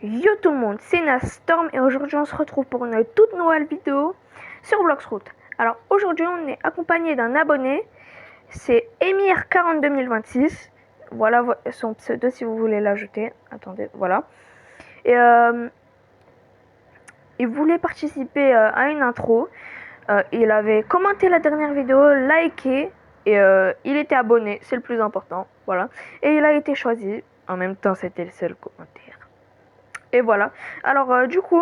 Yo tout le monde, c'est Nastorm et aujourd'hui on se retrouve pour une toute nouvelle vidéo sur Bloxroot. Alors aujourd'hui on est accompagné d'un abonné, c'est Emir40 2026. Voilà son pseudo si vous voulez l'ajouter. Attendez, voilà. Et il voulait participer à une intro. Il avait commenté la dernière vidéo, liké et il était abonné, c'est le plus important. Voilà. Et il a été choisi. En même temps c'était le seul commentaire. Et voilà. Alors du coup,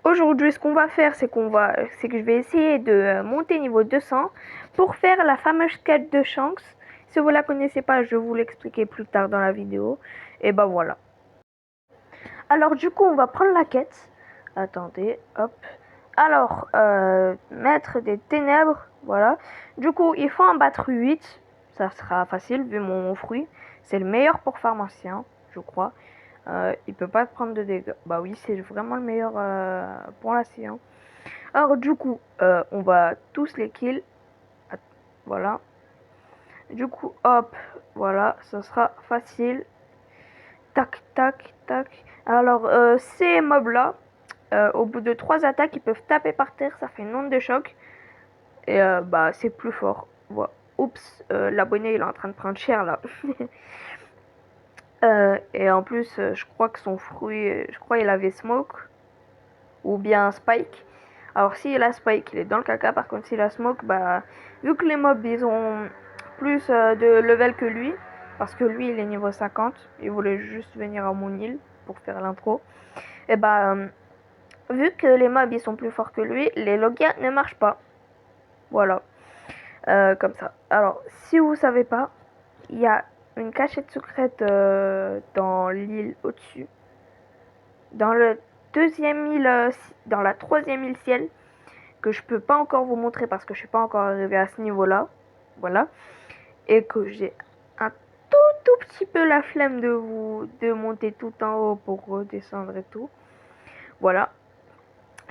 aujourd'hui, ce qu'on va faire, c'est que je vais essayer de monter niveau 200 pour faire la fameuse quête de Shanks. Si vous la connaissez pas, je vais vous l'expliquer plus tard dans la vidéo. Et bah voilà. Alors du coup, on va prendre la quête. Attendez, hop. Alors, maître des ténèbres, voilà. Du coup, il faut en battre 8. Ça sera facile vu mon fruit. C'est le meilleur pour pharmacien, je crois. Il peut pas prendre de dégâts. Bah oui, c'est vraiment le meilleur pour la science. Alors du coup, on va tous les kill. Voilà. Du coup, hop, voilà, ça sera facile. Tac, tac, tac. Alors, ces mobs-là, au bout de 3 attaques, ils peuvent taper par terre, ça fait une onde de choc. Et bah, c'est plus fort. Voilà. Oups, l'abonné, il est en train de prendre cher, là. Et en plus, je crois que son fruit, je crois il avait Smoke. Ou bien Spike. Alors s'il a Spike, il est dans le caca. Par contre s'il a Smoke, bah vu que les mobs ils ont plus de level que lui, parce que lui il est niveau 50, il voulait juste venir à mon île pour faire l'intro. Et bah vu que les mobs ils sont plus forts que lui, les Logia ne marchent pas. Voilà. Comme ça. Alors si vous savez pas, il y a une cachette secrète dans l'île au-dessus. Dans le deuxième île, dans la troisième île ciel, que je peux pas encore vous montrer parce que je suis pas encore arrivé à ce niveau là, voilà, et que j'ai un tout petit peu la flemme de monter tout en haut pour redescendre et tout, voilà,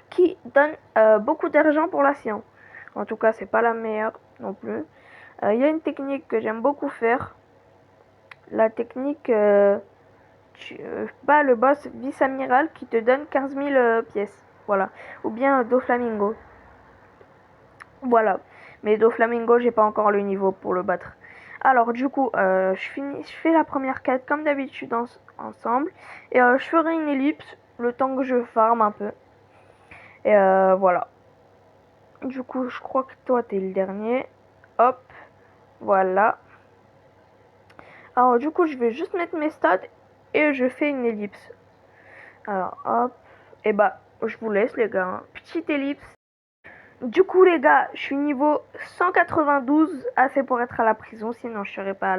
qui donne beaucoup d'argent pour la science. En tout cas c'est pas la meilleure non plus. Il y a une technique que j'aime beaucoup faire, la technique tu bats le boss vice-amiral qui te donne 15 000 pièces, voilà, ou bien Doflamingo. Voilà. Mais Doflamingo, j'ai pas encore le niveau pour le battre. Alors du coup, je fais la première quête comme d'habitude ensemble. Et je ferai une ellipse le temps que je farm un peu. Et voilà. Du coup, je crois que toi, t'es le dernier. Hop. Voilà. Alors du coup, je vais juste mettre mes stats et je fais une ellipse. Alors hop. Et bah, je vous laisse les gars. Hein. Petite ellipse. Du coup les gars, je suis niveau 192, assez pour être à la prison, sinon je serais pas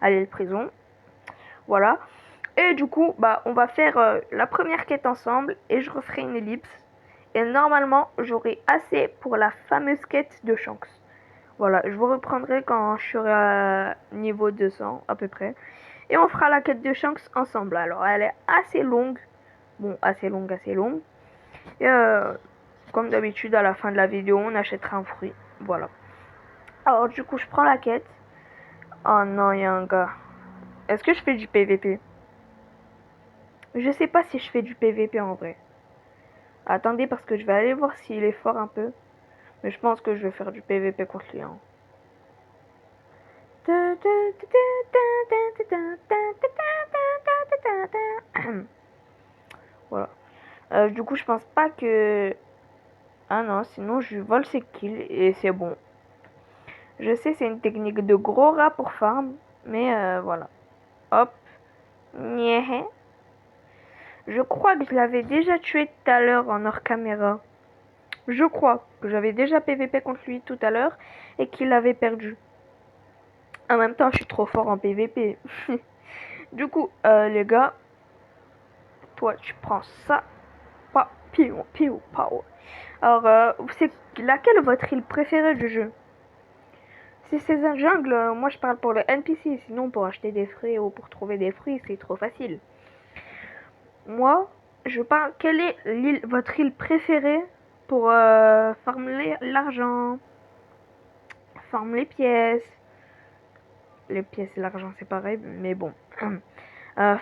à l'île prison. Voilà. Et du coup, bah on va faire la première quête ensemble et je referai une ellipse. Et normalement, j'aurai assez pour la fameuse quête de Shanks. Voilà, je vous reprendrai quand je serai à niveau 200 à peu près. Et on fera la quête de Shanks ensemble. Alors, elle est assez longue. Bon, assez longue, assez longue. Et comme d'habitude, à la fin de la vidéo, on achètera un fruit. Voilà. Alors, du coup, je prends la quête. Oh non, il y a un gars. Est-ce que je fais du PVP? Je sais pas si je fais du PVP en vrai. Attendez, parce que je vais aller voir s'il est fort un peu. Mais je pense que je vais faire du PVP contre lui. Hein. Voilà. Du coup, je pense pas que... Ah non, sinon je vole ses kills et c'est bon. Je sais, c'est une technique de gros rat pour farm. Mais voilà. Hop. Nyeh. Je crois que je l'avais déjà tué tout à l'heure en hors caméra. Je crois que j'avais déjà PVP contre lui tout à l'heure et qu'il avait perdu. En même temps, je suis trop fort en PVP. Du coup, les gars, toi, tu prends ça. Pa, piou, piou, pao. Alors, c'est laquelle votre île préférée du jeu? Si c'est un jungle, moi je parle pour le NPC. Sinon, pour acheter des fruits ou pour trouver des fruits, c'est trop facile. Moi, je parle. Quelle est votre île préférée pour farmer l'argent, farmer les pièces? Les pièces et l'argent, c'est pareil, mais bon.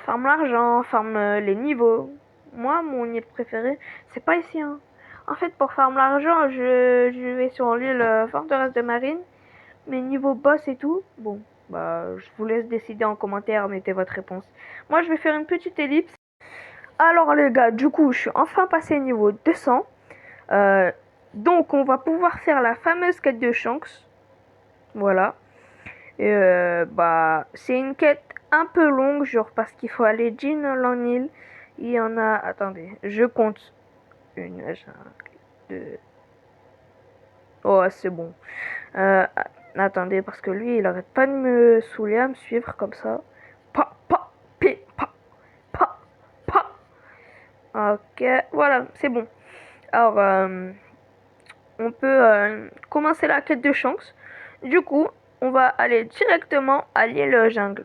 Farm l'argent, farm les niveaux. Moi, mon île préférée, c'est pas ici. Hein. En fait, pour farm l'argent, je vais sur l'île Forteresse de Marine. Mais niveau boss et tout, bon, bah, je vous laisse décider en commentaire, mettez votre réponse. Moi, je vais faire une petite ellipse. Alors les gars, du coup, je suis enfin passé niveau 200. Donc, on va pouvoir faire la fameuse quête de Shanks. Voilà. Et bah, c'est une quête un peu longue, genre parce qu'il faut aller d'une île en île. Il y en a, attendez, je compte. Une, deux. Oh, c'est bon. Attendez, parce que lui, il arrête pas de me saouler, à me suivre comme ça. Pa, pa, pi, pa, pa, pa. Ok, voilà, c'est bon. Alors, on peut commencer la quête de Shanks. Du coup, on va aller directement à l'île jungle.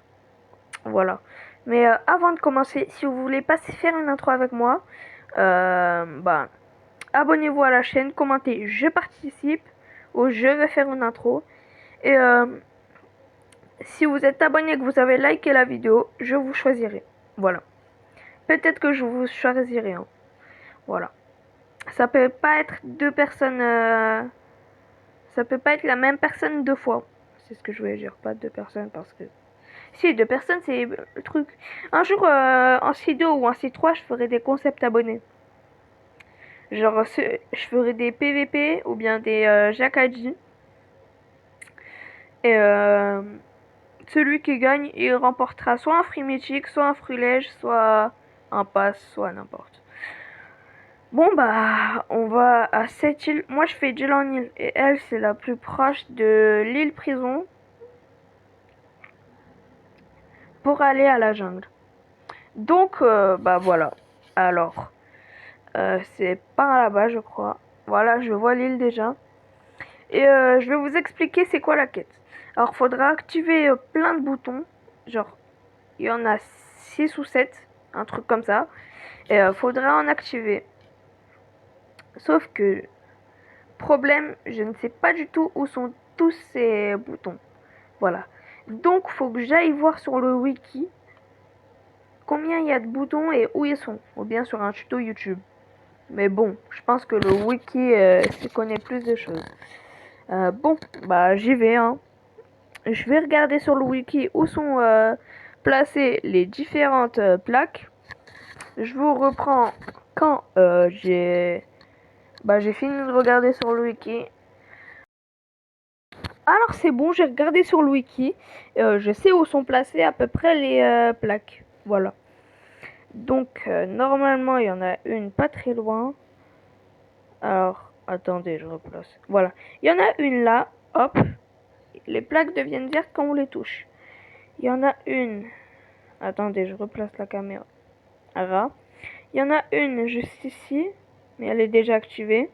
Voilà. Mais avant de commencer, si vous voulez pas faire une intro avec moi, bah, abonnez-vous à la chaîne, commentez je participe ou je vais faire une intro. Et si vous êtes abonné et que vous avez liké la vidéo, je vous choisirai. Voilà. Peut-être que je vous choisirai. Hein. Voilà. Ça peut pas être deux personnes. Ça peut pas être la même personne deux fois. C'est ce que je voulais dire, pas deux personnes parce que. Si, deux personnes, c'est le truc. Un jour, en C2 ou en C3, je ferai des concepts abonnés. Genre, je ferai des PVP ou bien des Jackaji. Et celui qui gagne, il remportera soit un fruit mythique, soit un fruit lège, soit un pass, soit n'importe. Bon bah, on va à cette île. Moi je fais d'île en île et elle c'est la plus proche de l'île prison pour aller à la jungle. Donc bah voilà. Alors, c'est par là-bas je crois. Voilà, je vois l'île déjà. Et je vais vous expliquer c'est quoi la quête. Alors faudra activer plein de boutons. Genre, il y en a 6 ou 7, un truc comme ça. Et faudra en activer. Sauf que, problème, je ne sais pas du tout où sont tous ces boutons. Voilà. Donc, faut que j'aille voir sur le wiki combien il y a de boutons et où ils sont. Ou bien sur un tuto YouTube. Mais bon, je pense que le wiki connaît plus de choses. Bon, bah j'y vais. Hein. Je vais regarder sur le wiki où sont placées les différentes plaques. Je vous reprends quand j'ai fini de regarder sur le wiki. Alors c'est bon, j'ai regardé sur le wiki. Je sais où sont placées à peu près les plaques. Voilà. Donc normalement il y en a une pas très loin. Alors attendez, je replace. Voilà. Il y en a une là. Hop. Les plaques deviennent vertes quand on les touche. Il y en a une. Attendez, je replace la caméra. Il y en a une juste ici. Mais elle est déjà activée.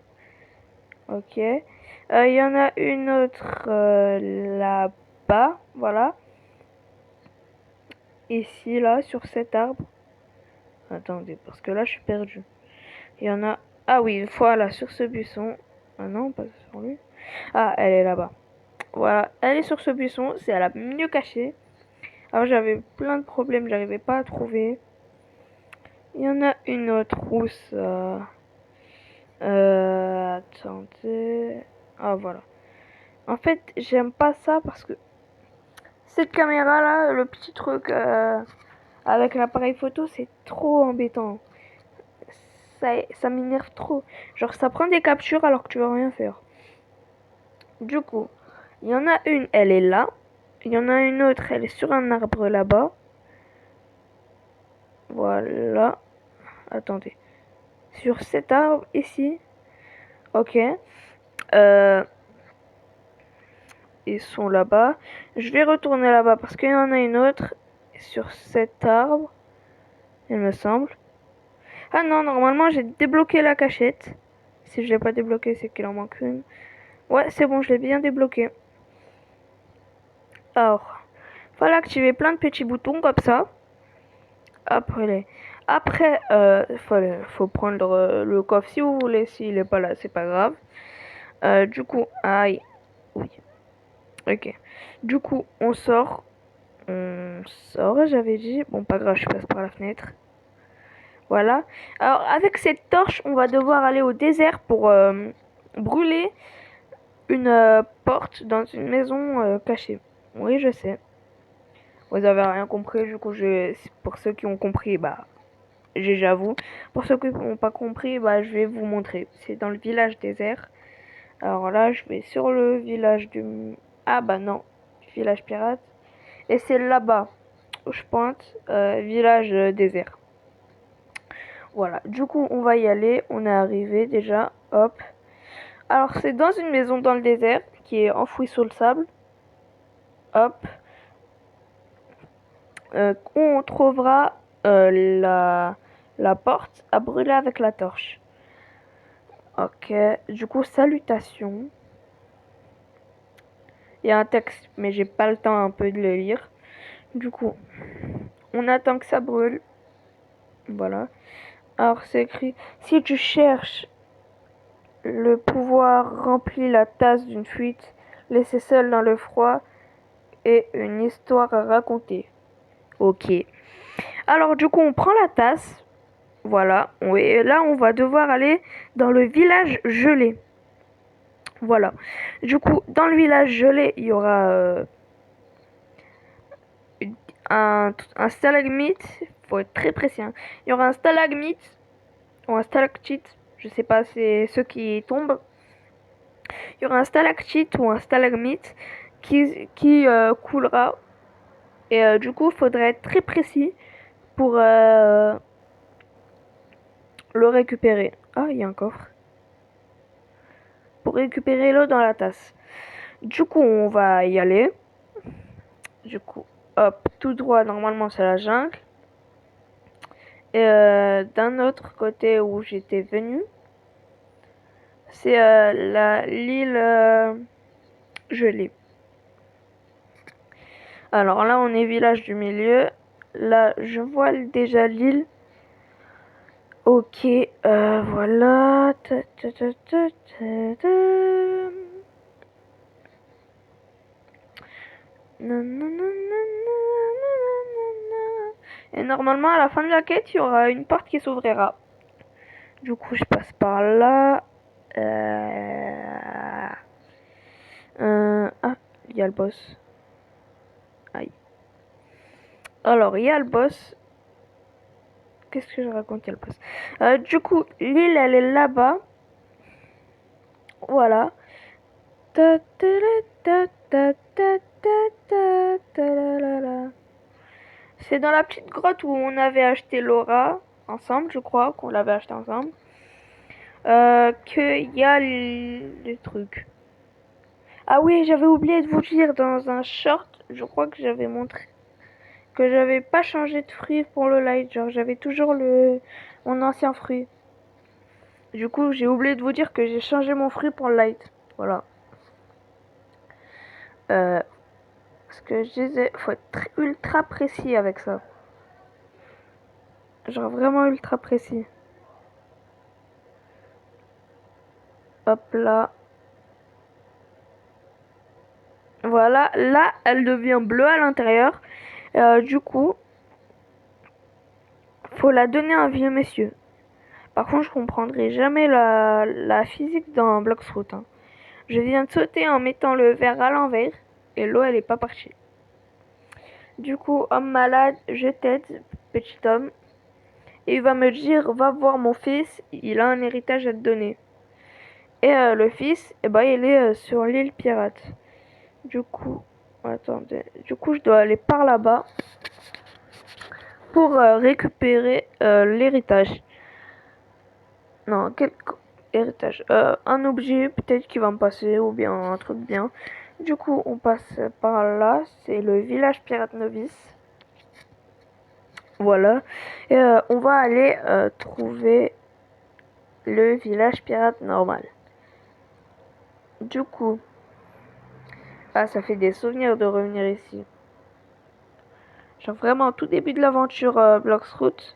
Ok. Il y en a une autre là-bas. Voilà. Ici, là, sur cet arbre. Attendez, parce que là, je suis perdu. Il y en a... Ah oui, voilà, sur ce buisson. Ah non, pas sur lui. Ah, elle est là-bas. Voilà, elle est sur ce buisson. C'est à la mieux cachée. Alors, j'avais plein de problèmes. J'arrivais pas à trouver. Il y en a une autre rousse. Attendez. Ah, voilà. En fait, j'aime pas ça parce que cette caméra là, le petit truc avec l'appareil photo, c'est trop embêtant. Ça m'énerve trop. Genre, ça prend des captures alors que tu vas rien faire. Du coup, il y en a une, elle est là. Il y en a une autre, elle est sur un arbre là-bas. Voilà. Attendez. Sur cet arbre ici. Ok. Ils sont là-bas. Je vais retourner là-bas parce qu'il y en a une autre sur cet arbre. Il me semble. Ah non, normalement j'ai débloqué la cachette. Si je l'ai pas débloqué, c'est qu'il en manque une. Ouais, c'est bon, je l'ai bien débloqué. Alors, fallait activer plein de petits boutons comme ça. Après, faut prendre le coffre si vous voulez. S'il est pas là, c'est pas grave. Du coup, aïe. Oui. Ok. Du coup, on sort. on sort, j'avais dit. Bon, pas grave, je passe par la fenêtre. Voilà. Alors, avec cette torche, on va devoir aller au désert pour brûler une porte dans une maison cachée. Oui, je sais. Vous avez rien compris, du coup, pour ceux qui ont compris, bah, j'avoue. Pour ceux qui n'ont pas compris, bah, je vais vous montrer. C'est dans le village désert. Alors là, je vais sur le village du... Ah bah non, village pirate. Et c'est là-bas où je pointe, village désert. Voilà, du coup, on va y aller. On est arrivé déjà. Hop. Alors, c'est dans une maison dans le désert qui est enfouie sous le sable. Hop. On trouvera la porte à brûler avec la torche. Ok, du coup, salutations. Il y a un texte, mais j'ai pas le temps un peu de le lire. Du coup, on attend que ça brûle. Voilà. Alors, c'est écrit, si tu cherches le pouvoir remplit la tasse d'une fuite, laissé seul dans le froid et une histoire à raconter. Ok. Alors, du coup, on prend la tasse. Voilà. Et là, on va devoir aller dans le village gelé. Voilà. Du coup, dans le village gelé, il y aura un stalagmite. Faut être très précis. Hein. Il y aura un stalagmite ou un stalactite. Je sais pas, c'est ceux qui tombent. Il y aura un stalactite ou un stalagmite qui coulera. Et du coup, il faudrait être très précis pour le récupérer. Ah, il y a un coffre. Pour récupérer l'eau dans la tasse. Du coup, on va y aller. Du coup, hop, tout droit, normalement, c'est la jungle. Et d'un autre côté où j'étais venu, c'est l'île gelée. Alors là, on est village du milieu. Là, je vois déjà l'île. Ok, voilà. Et normalement, à la fin de la quête, il y aura une porte qui s'ouvrira. Du coup, je passe par là. Ah, il y a le boss. Aïe. Alors, il y a le boss. Qu'est-ce que je raconte, il y a le boss. Du coup, l'île, elle est là-bas. Voilà. C'est dans la petite grotte où on avait acheté Laura ensemble, je crois qu'on l'avait acheté ensemble. Qu'il y a les trucs. Ah oui, j'avais oublié de vous dire dans un short, je crois que j'avais montré que j'avais pas changé de fruit pour le light, genre j'avais toujours mon ancien fruit. Du coup, j'ai oublié de vous dire que j'ai changé mon fruit pour le light. Voilà. Ce que je disais, faut être ultra précis avec ça. Genre vraiment ultra précis. Hop là. Voilà, là, elle devient bleue à l'intérieur. Du coup, faut la donner à un vieux monsieur. Par contre, je comprendrai jamais la physique dans Bloxroot. Hein. Je viens de sauter en mettant le verre à l'envers et l'eau, elle est pas partie. Du coup, homme malade, je t'aide, petit homme. Et il va me dire, va voir mon fils, il a un héritage à te donner. Et le fils, eh ben, il est sur l'île pirate. Du coup, attendez. Du coup, je dois aller par là-bas pour récupérer l'héritage. Non, quel héritage un objet peut-être qui va me passer ou bien un truc bien. Du coup, on passe par là. C'est le village pirate novice. Voilà. Et on va aller trouver le village pirate normal. Du coup, ah, ça fait des souvenirs de revenir ici. Genre vraiment au tout début de l'aventure Bloxroot,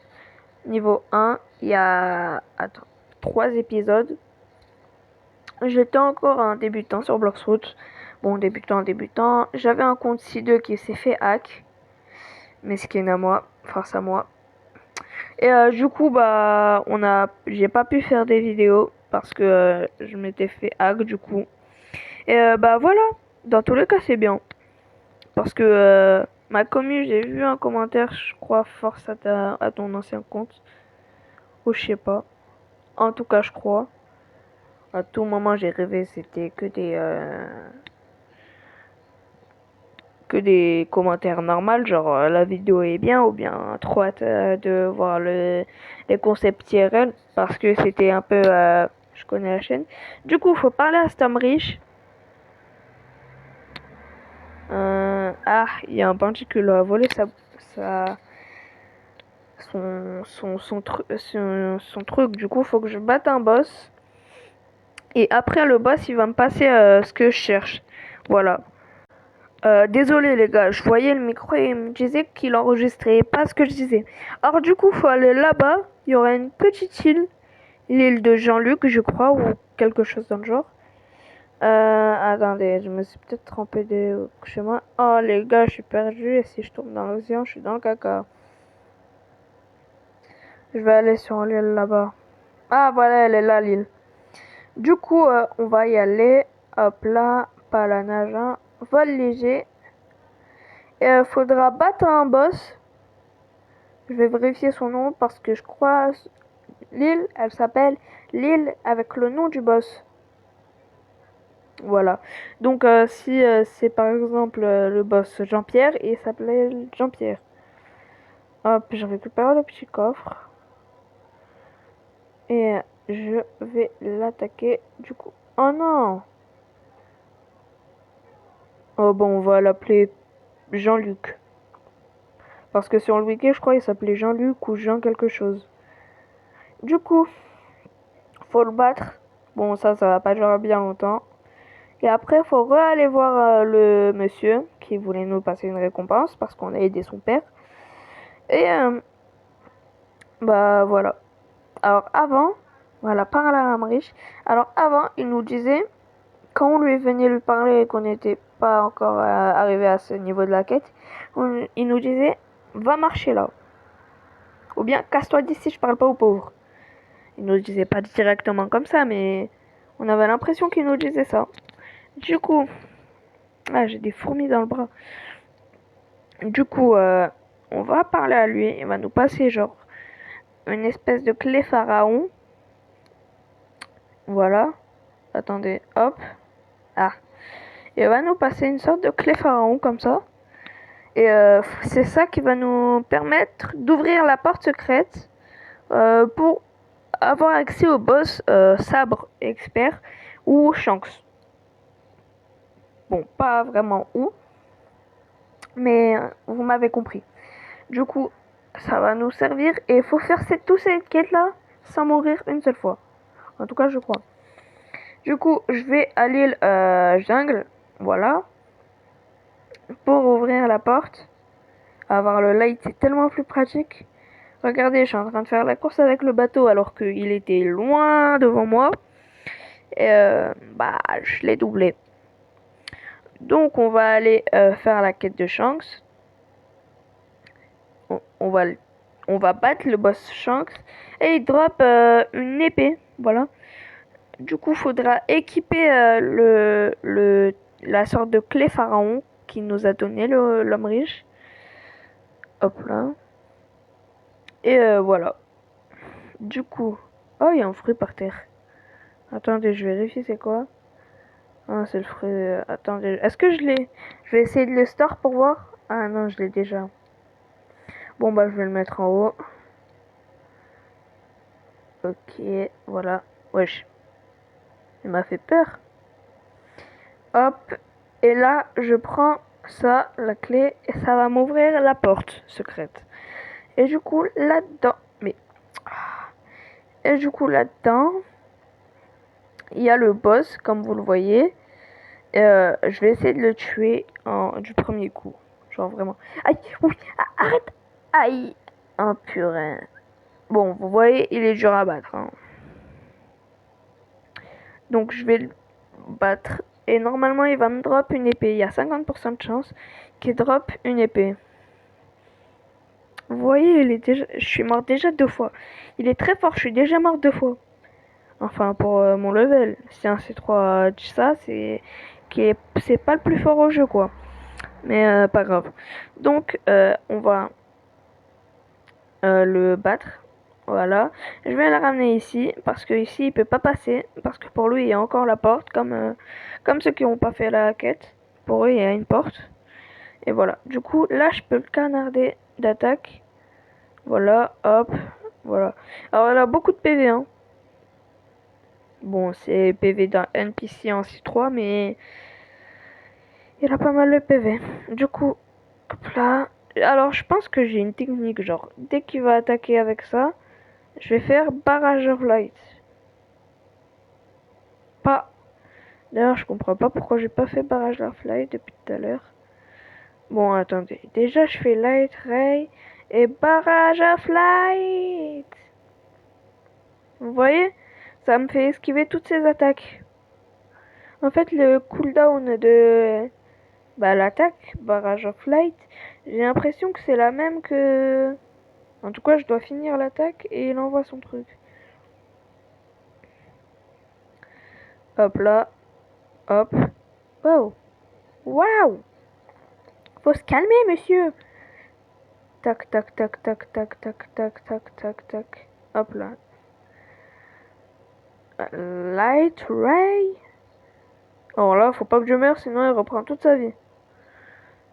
niveau 1, il y a 3 épisodes. J'étais encore un débutant sur Bloxroot. Bon, débutant. J'avais un compte C2 qui s'est fait hack. mes skins à moi, face à moi. Et du coup, bah, j'ai pas pu faire des vidéos parce que je m'étais fait hack du coup. Et bah voilà, dans tous les cas, c'est bien. Parce que ma commu, j'ai vu un commentaire, je crois, force à ton ancien compte. Ou je sais pas. En tout cas, je crois. À tout moment, j'ai rêvé, c'était que des commentaires normaux, genre la vidéo est bien ou bien trop hâte de voir les concepts IRL parce que c'était un peu. Je connais la chaîne. Du coup, faut parler à cet homme riche. Il y a un bandit qui lui a volé sa, son truc. Du coup, faut que je batte un boss. Et après le boss, il va me passer ce que je cherche. Voilà. Désolé les gars, je voyais le micro et il me disait qu'il enregistrait pas ce que je disais. Alors du coup, faut aller là-bas. Il y aura une petite île, l'île de Jean-Luc, je crois, ou quelque chose dans le genre. Attendez, je me suis peut-être trompé de chemin. Oh les gars, je suis perdu et si je tombe dans l'océan, je suis dans le caca. Je vais aller sur l'île là-bas. Ah voilà, elle est là l'île. Du coup, on va y aller. Hop là, pas la nage, hein. Vol léger. Et faudra battre un boss. Je vais vérifier son nom parce que je crois l'île, elle s'appelle l'île avec le nom du boss. Voilà. Donc si c'est par exemple le boss Jean-Pierre, il s'appelait Jean-Pierre. Hop, je récupère le petit coffre. Et je vais l'attaquer du coup. Oh non! Oh bon, on va l'appeler Jean-Luc. Parce que sur le wiki, je crois, il s'appelait Jean-Luc ou Jean quelque chose. Du coup, faut le battre. Bon, ça va pas durer bien longtemps. Et après, faut aller voir le monsieur qui voulait nous passer une récompense parce qu'on a aidé son père. Et bah voilà. Alors avant, voilà, parler à l'âme riche. Alors avant, il nous disait, quand on lui venait lui parler et qu'on n'était pas encore arrivé à ce niveau de la quête, il nous disait, va marcher là. Ou bien, casse-toi d'ici, je parle pas aux pauvres. Il nous disait pas directement comme ça, mais on avait l'impression qu'il nous disait ça. Du coup, j'ai des fourmis dans le bras. Du coup, on va parler à lui. Il va nous passer genre une espèce de clé pharaon. Voilà. Attendez, hop. Ah. Il va nous passer une sorte de clé pharaon comme ça. Et c'est ça qui va nous permettre d'ouvrir la porte secrète pour avoir accès au boss sabre expert ou Shanks. Bon, pas vraiment où, mais vous m'avez compris. Du coup, ça va nous servir et il faut faire tous ces quêtes là sans mourir une seule fois. En tout cas, je crois. Du coup, je vais à l'île jungle, voilà, pour ouvrir la porte. Avoir le light, c'est tellement plus pratique. Regardez, je suis en train de faire la course avec le bateau alors qu'il était loin devant moi. Et bah, je l'ai doublé. Donc, on va aller faire la quête de Shanks. On va battre le boss Shanks et il drop une épée, voilà. Du coup, faudra équiper la sorte de clé pharaon qui nous a donné l'homme riche. Hop là. Et voilà. Du coup, oh, il y a un fruit par terre. Attendez, je vérifie c'est quoi. Ah, c'est le fruit. Attendez, est-ce que je l'ai? Je vais essayer de le store pour voir. Ah non, je l'ai déjà. Bon, bah, je vais le mettre en haut. Ok, voilà. Wesh. Il m'a fait peur. Hop. Et là, je prends ça, la clé, et ça va m'ouvrir la porte secrète. Et du coup, là-dedans... Mais... Et du coup, là-dedans, il y a le boss, comme vous le voyez. Je vais essayer de le tuer du premier coup. Genre vraiment... Aïe, oui, arrête. Aïe. Oh purée. Bon, vous voyez, il est dur à battre. Hein. Donc, je vais le battre. Et normalement, il va me drop une épée. Il y a 50% de chance qu'il drop une épée. Vous voyez, je suis mort déjà 2 fois. Il est très fort, je suis déjà mort 2 fois. Enfin, pour mon level. C'est un C3 ça, c'est pas le plus fort au jeu, quoi. Mais pas grave. Donc, on va le battre. Voilà. Je vais le ramener ici, parce que ici, il peut pas passer. Parce que pour lui, il y a encore la porte, comme ceux qui n'ont pas fait la quête. Pour eux, il y a une porte. Et voilà. Du coup, là, je peux le canarder d'attaque. Voilà, hop, voilà. Alors, elle a beaucoup de PV, hein. Bon, c'est PV d'un NPC en C3, mais il a pas mal de PV. Du coup, hop là. Alors, je pense que j'ai une technique, genre, dès qu'il va attaquer avec ça, je vais faire barrage of light. Pas. D'ailleurs, je comprends pas pourquoi j'ai pas fait barrage of light depuis tout à l'heure. Bon, attendez. Déjà, je fais light ray et barrage of light. Vous voyez? Ça me fait esquiver toutes ces attaques. En fait, le cooldown de l'attaque, barrage of light, j'ai l'impression que c'est la même que... En tout cas, je dois finir l'attaque et il envoie son truc. Hop là. Hop. Wow. Waouh. Faut se calmer, monsieur. Tac, tac, tac, tac, tac, tac, tac, tac, tac, tac. Hop là. Light ray. Oh là, faut pas que je meure, sinon il reprend toute sa vie.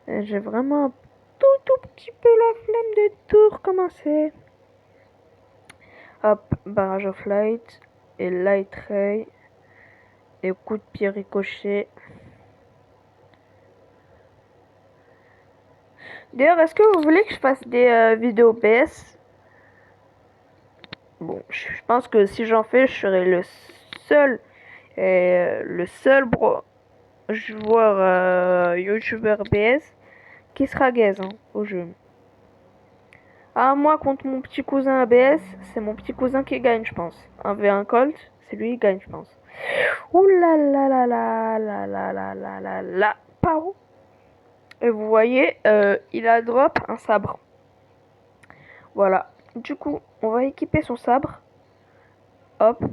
J'ai vraiment un tout petit peu la flemme de tout recommencer. Hop, barrage of light et light ray et coup de pied ricochet. D'ailleurs, est-ce que vous voulez que je fasse des vidéos PS? Bon, je pense que si j'en fais, je serai le seul joueur YouTuber PS qui sera gaze au jeu. Ah, moi contre mon petit cousin ABS, c'est mon petit cousin qui gagne, je pense. 1v1 Colt, c'est lui qui gagne, je pense. Ouh là là là là là là là là là là. Pardon. Et vous voyez, il a drop un sabre. Voilà. Du coup, on va équiper son sabre. Hop.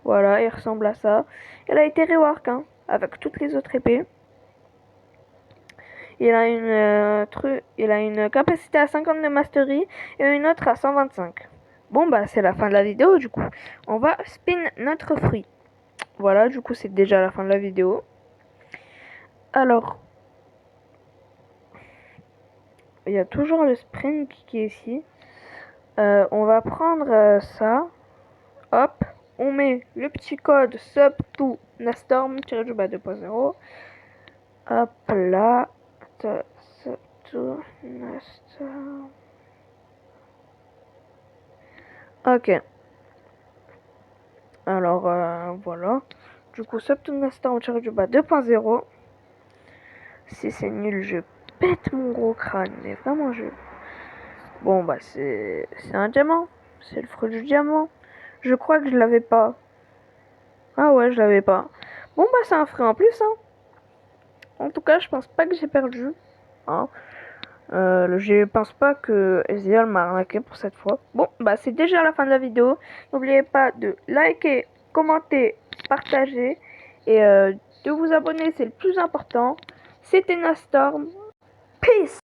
Voilà, il ressemble à ça. Il a été rework, hein, avec toutes les autres épées. Il a une capacité à 50 de mastery et une autre à 125. Bon, bah, c'est la fin de la vidéo, du coup. On va spin notre fruit. Voilà, du coup, c'est déjà la fin de la vidéo. Alors, il y a toujours le spring qui est ici. On va prendre ça. Hop, on met le petit code sub to nastorm-2.0. 2.0. Hop là. Sub to nastorm. Ok. Alors, voilà. Du coup, sub to nastorm-2.0. 2.0. Si c'est nul, je pète mon gros crâne. Mais vraiment, Bon, bah, c'est un diamant. C'est le fruit du diamant. Je crois que je l'avais pas. Ah ouais, je l'avais pas. Bon, bah, c'est un fruit en plus, hein. En tout cas, je pense pas que j'ai perdu. Hein. Je pense pas que Ezreal m'a arnaqué pour cette fois. Bon, bah, c'est déjà la fin de la vidéo. N'oubliez pas de liker, commenter, partager. Et de vous abonner, c'est le plus important. C'était Nastorm. Peace!